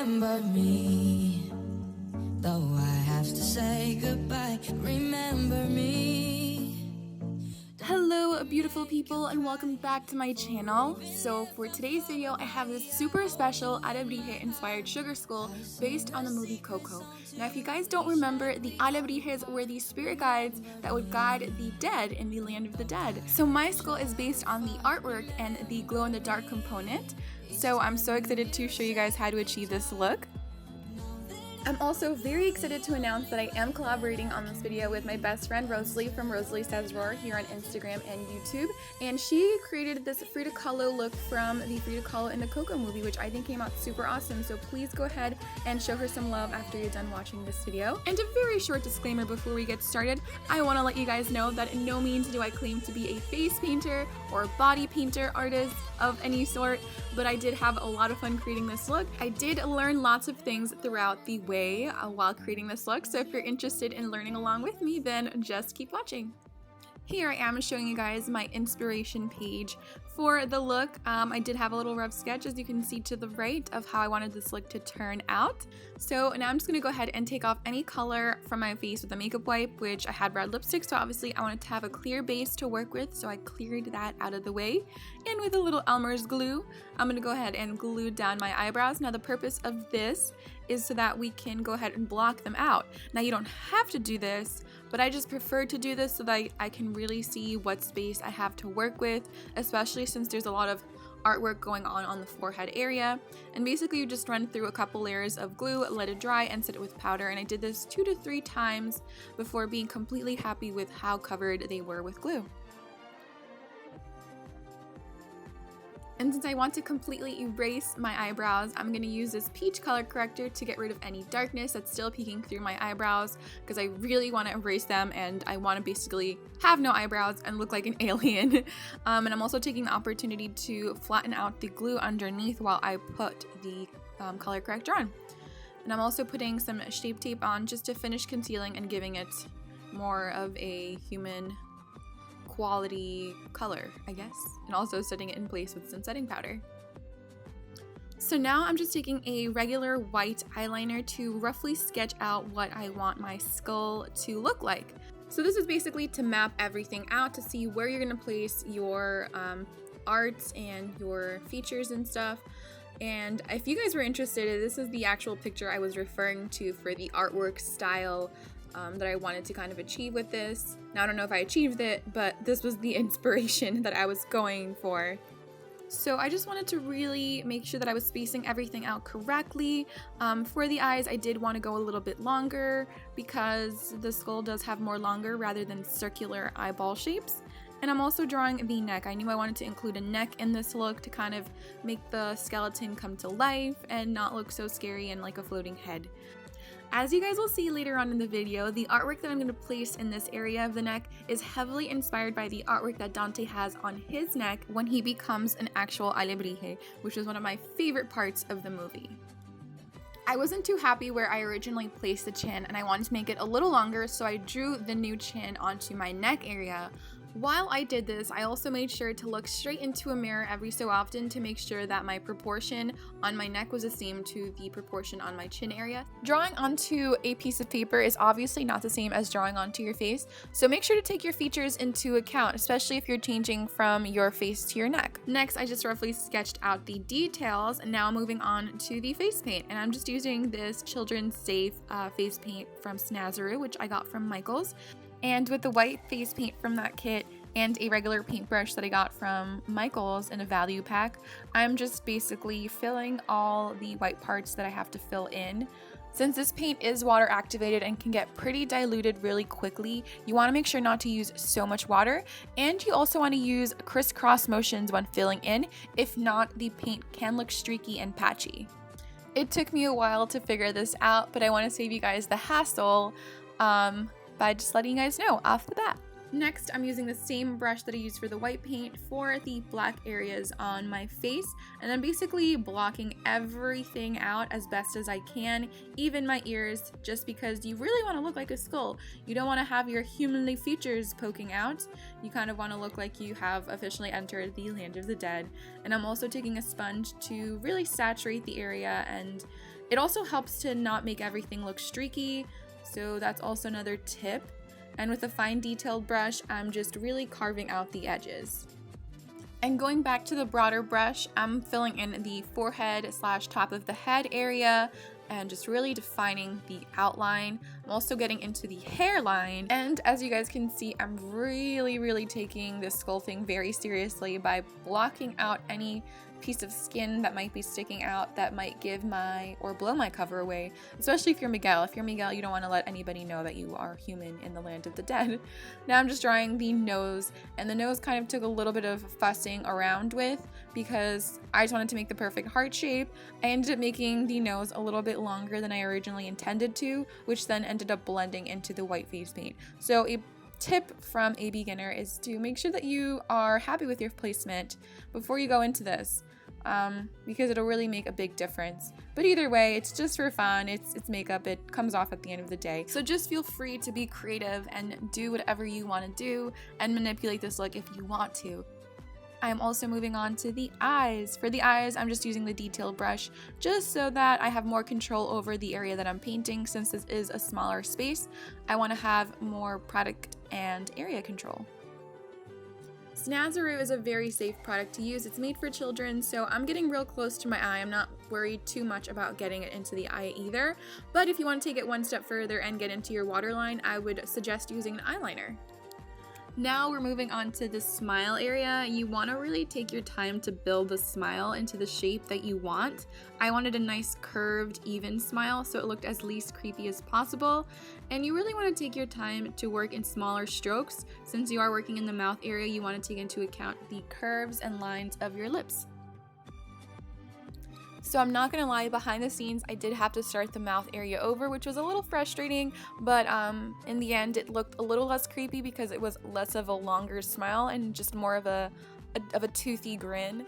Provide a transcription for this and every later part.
remember me, though I have to say goodbye. Remember me. Hello beautiful people and welcome back to my channel. So for today's video I have this super special alebrije inspired sugar skull based on the movie Coco. Now if you guys don't remember, the alebrijes were these spirit guides that would guide the dead in the land of the dead. So my skull is based on the artwork and the glow in the dark component. So I'm so excited to show you guys how to achieve this look. I'm also very excited to announce that I am collaborating on this video with my best friend Rosalie from Snazaroo here on Instagram and YouTube, and she created this Frida Kahlo look from the Frida Kahlo in the Coco movie, which I think came out super awesome, so please go ahead and show her some love after you're done watching this video. And a very short disclaimer before we get started, I want to let you guys know that in no means do I claim to be a face painter or body painter artist of any sort, but I did have a lot of fun creating this look. I did learn lots of things throughout the way while creating this look, so if you're interested in learning along with me, then just keep watching. Here I am showing you guys my inspiration page for the look. I did have a little rough sketch, as you can see to the right, of how I wanted this look to turn out. So now I'm just going to go ahead and take off any color from my face with a makeup wipe, which I had red lipstick, so obviously I wanted to have a clear base to work with, so I cleared that out of the way. And with a little Elmer's glue, I'm going to go ahead and glue down my eyebrows. Now the purpose of this is so that we can go ahead and block them out. Now you don't have to do this, but I just prefer to do this so that I can really see what space I have to work with, especially since there's a lot of artwork going on the forehead area. And basically you just run through a couple layers of glue, let it dry, and set it with powder. And I did this 2 to 3 times before being completely happy with how covered they were with glue. And since I want to completely erase my eyebrows, I'm going to use this peach color corrector to get rid of any darkness that's still peeking through my eyebrows, because I really want to erase them and I want to basically have no eyebrows and look like an alien. And I'm also taking the opportunity to flatten out the glue underneath while I put the color corrector on. And I'm also putting some shape tape on just to finish concealing and giving it more of a human quality color, I guess, and also setting it in place with some setting powder. So now I'm just taking a regular white eyeliner to roughly sketch out what I want my skull to look like. So this is basically to map everything out to see where you're going to place your arts and your features and stuff. And if you guys were interested, this is the actual picture I was referring to for the artwork style that I wanted to kind of achieve with this. Now I don't know if I achieved it, but this was the inspiration that I was going for. So I just wanted to really make sure that I was spacing everything out correctly. For the eyes, I did want to go a little bit longer because the skull does have more longer rather than circular eyeball shapes. And I'm also drawing the neck. I knew I wanted to include a neck in this look to kind of make the skeleton come to life and not look so scary and like a floating head. As you guys will see later on in the video, the artwork that I'm going to place in this area of the neck is heavily inspired by the artwork that Dante has on his neck when he becomes an actual alebrije, which is one of my favorite parts of the movie. I wasn't too happy where I originally placed the chin and I wanted to make it a little longer, so I drew the new chin onto my neck area. While I did this, I also made sure to look straight into a mirror every so often to make sure that my proportion on my neck was the same to the proportion on my chin area. Drawing onto a piece of paper is obviously not the same as drawing onto your face, so make sure to take your features into account, especially if you're changing from your face to your neck. Next, I just roughly sketched out the details, and now moving on to the face paint. And I'm just using this children's safe face paint from Snazaroo, which I got from Michael's. And with the white face paint from that kit and a regular paintbrush that I got from Michael's in a value pack, I'm just basically filling all the white parts that I have to fill in. Since this paint is water activated and can get pretty diluted really quickly, you want to make sure not to use so much water, and you also want to use crisscross motions when filling in. If not, the paint can look streaky and patchy. It took me a while to figure this out, but I want to save you guys the hassle by just letting you guys know off the bat. Next, I'm using the same brush that I used for the white paint for the black areas on my face, and I'm basically blocking everything out as best as I can, even my ears, just because you really want to look like a skull. You don't want to have your humanly features poking out. You kind of want to look like you have officially entered the land of the dead. And I'm also taking a sponge to really saturate the area and It also helps to not make everything look streaky, so that's also another tip. And with a fine detailed brush, I'm just really carving out the edges. And going back to the broader brush, I'm filling in the forehead / top of the head area and just really defining the outline. I'm also getting into the hairline. And as you guys can see, I'm really taking this sculpting very seriously by blocking out any piece of skin that might be sticking out that might give or blow my cover away, especially if you're Miguel. If you're Miguel, you don't want to let anybody know that you are human in the land of the dead. Now I'm just drawing the nose, and the nose kind of took a little bit of fussing around with because I just wanted to make the perfect heart shape. I ended up making the nose a little bit longer than I originally intended to, which then ended up blending into the white face paint. So a tip from a beginner is to make sure that you are happy with your placement before you go into this, because it'll really make a big difference. But either way, it's just for fun. It's makeup. It comes off at the end of the day. So just feel free to be creative and do whatever you want to do and manipulate this look if you want to. I'm also moving on to the eyes. For the eyes, I'm just using the detail brush just so that I have more control over the area that I'm painting. Since this is a smaller space, I want to have more product and area control. Snazaroo is a very safe product to use. It's made for children, so I'm getting real close to my eye. I'm not worried too much about getting it into the eye either. But if you want to take it one step further and get into your waterline, I would suggest using an eyeliner. Now we're moving on to the smile area. You want to really take your time to build the smile into the shape that you want. I wanted a nice curved, even smile so it looked as least creepy as possible. And you really want to take your time to work in smaller strokes. Since you are working in the mouth area, you want to take into account the curves and lines of your lips. So I'm not gonna lie, behind the scenes, I did have to start the mouth area over, which was a little frustrating, but in the end, it looked a little less creepy because it was less of a longer smile and just more of a toothy grin.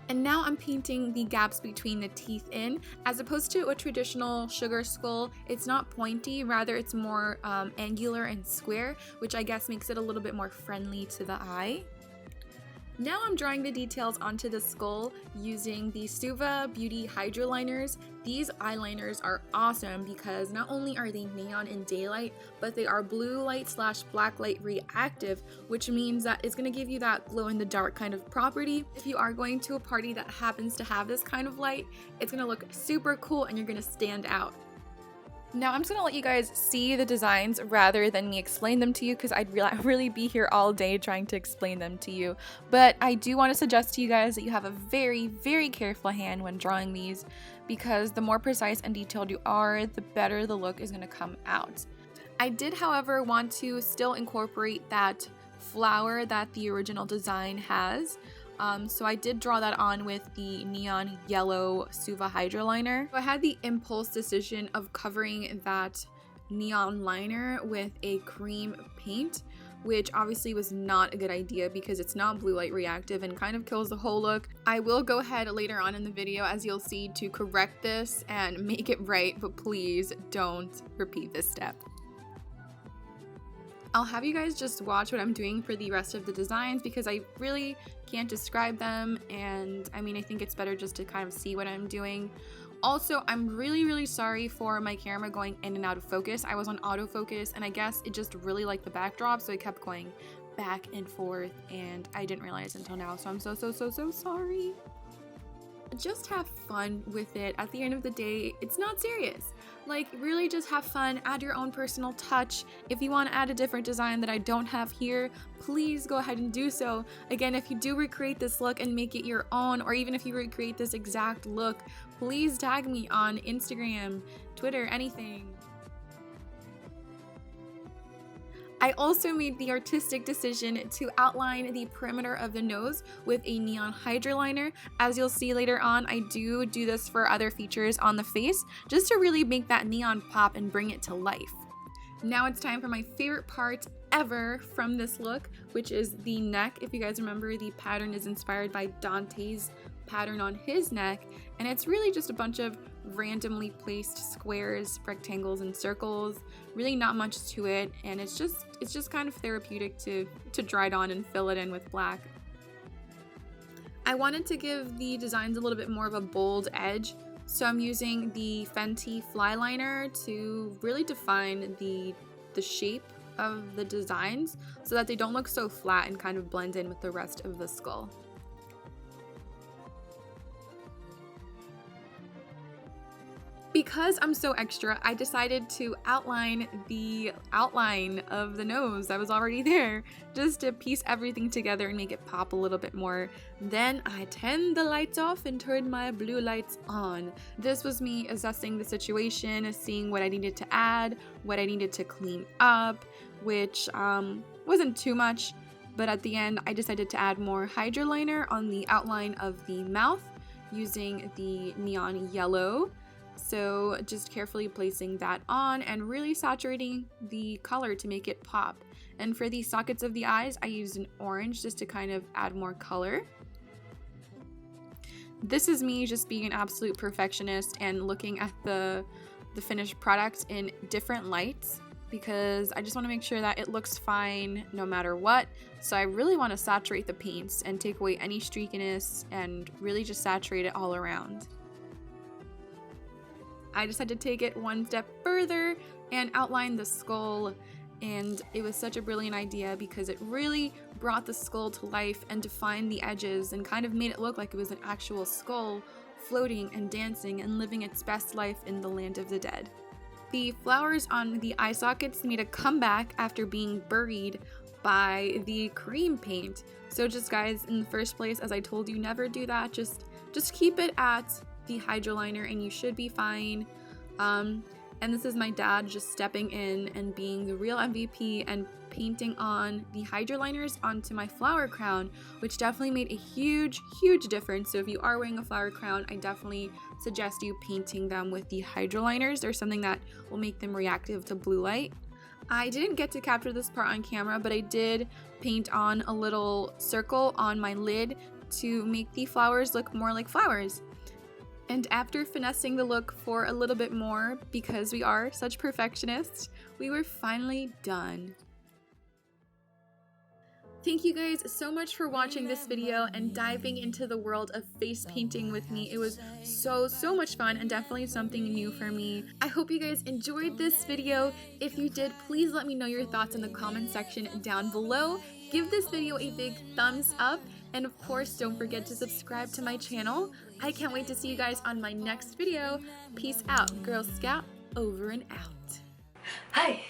And now I'm painting the gaps between the teeth in. As opposed to a traditional sugar skull, it's not pointy, rather it's more angular and square, which I guess makes it a little bit more friendly to the eye. Now I'm drawing the details onto the skull using the SUVA Beauty Hydra liners. These eyeliners are awesome because not only are they neon in daylight, but they are blue light / black light reactive, which means that it's going to give you that glow in the dark kind of property. If you are going to a party that happens to have this kind of light, it's going to look super cool and you're going to stand out. Now I'm just going to let you guys see the designs rather than me explain them to you because I'd really be here all day trying to explain them to you. But I do want to suggest to you guys that you have a very careful hand when drawing these because the more precise and detailed you are, the better the look is going to come out. I did, however, want to still incorporate that flower that the original design has. So I did draw that on with the neon yellow SUVA Hydra liner. So I had the impulse decision of covering that neon liner with a cream paint, which obviously was not a good idea because it's not blue light reactive and kind of kills the whole look. I will go ahead later on in the video, as you'll see, to correct this and make it right, but please don't repeat this step. I'll have you guys just watch what I'm doing for the rest of the designs because I really can't describe them, and I mean, I think it's better just to kind of see what I'm doing. Also, I'm really sorry for my camera going in and out of focus. I was on autofocus and I guess it just really liked the backdrop, so it kept going back and forth and I didn't realize until now, so I'm so sorry. Just have fun with it. At the end of the day, it's not serious. Like, really just have fun, add your own personal touch. If you want to add a different design that I don't have here, please go ahead and do so. Again, if you do recreate this look and make it your own, or even if you recreate this exact look, please tag me on Instagram, Twitter, anything. I also made the artistic decision to outline the perimeter of the nose with a neon Hydra liner. As you'll see later on, I do this for other features on the face, just to really make that neon pop and bring it to life. Now it's time for my favorite part ever from this look, which is the neck. If you guys remember, the pattern is inspired by Dante's pattern on his neck, and it's really just a bunch of randomly placed squares, rectangles, and circles. Really not much to it, and it's just kind of therapeutic to dry it on and fill it in with black. I wanted to give the designs a little bit more of a bold edge, So I'm using the Fenty Flyliner to really define the shape of the designs so that they don't look so flat and kind of blend in with the rest of the skull. Because I'm so extra, I decided to outline the outline of the nose that was already there, just to piece everything together and make it pop a little bit more. Then I turned the lights off and turned my blue lights on. This was me assessing the situation, seeing what I needed to add, what I needed to clean up, which wasn't too much, but at the end I decided to add more Hydra liner on the outline of the mouth using the neon yellow. So just carefully placing that on and really saturating the color to make it pop. And for the sockets of the eyes, I used an orange just to kind of add more color. This is me just being an absolute perfectionist and looking at the finished product in different lights, because I just want to make sure that it looks fine no matter what. So I really want to saturate the paints and take away any streakiness and really just saturate it all around. I decided to take it one step further and outline the skull, and it was such a brilliant idea because it really brought the skull to life and defined the edges and kind of made it look like it was an actual skull floating and dancing and living its best life in the land of the dead. The flowers on the eye sockets made a comeback after being buried by the cream paint. So just guys, in the first place, as I told you, never do that. Just keep it at the Hydra liner and you should be fine. And this is my dad just stepping in and being the real MVP and painting on the Hydra liners onto my flower crown, which definitely made a huge difference. So if you are wearing a flower crown, I definitely suggest you painting them with the Hydra liners. There's something that will make them reactive to blue light. I didn't get to capture this part on camera, but I did paint on a little circle on my lid to make the flowers look more like flowers. And after finessing the look for a little bit more, because we are such perfectionists, we were finally done. Thank you guys so much for watching this video and diving into the world of face painting with me. It was so much fun and definitely something new for me. I hope you guys enjoyed this video. If you did, please let me know your thoughts in the comment section down below. Give this video a big thumbs up, and of course don't forget to subscribe to my channel. I can't wait to see you guys on my next video. Peace out, Girl Scout, over and out. Hi,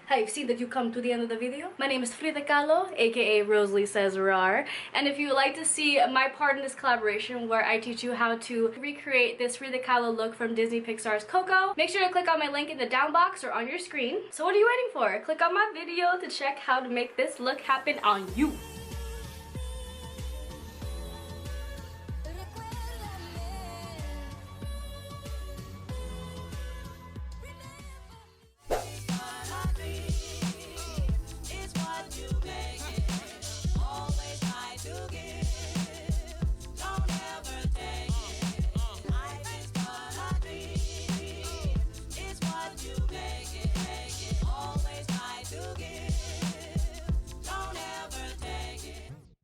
I've seen that you come to the end of the video. My name is Frida Kahlo, aka Rosalie Snazaroo, and if you would like to see my part in this collaboration where I teach you how to recreate this Frida Kahlo look from Disney Pixar's Coco, make sure to click on my link in the down box or on your screen. So what are you waiting for? Click on my video to check how to make this look happen on you.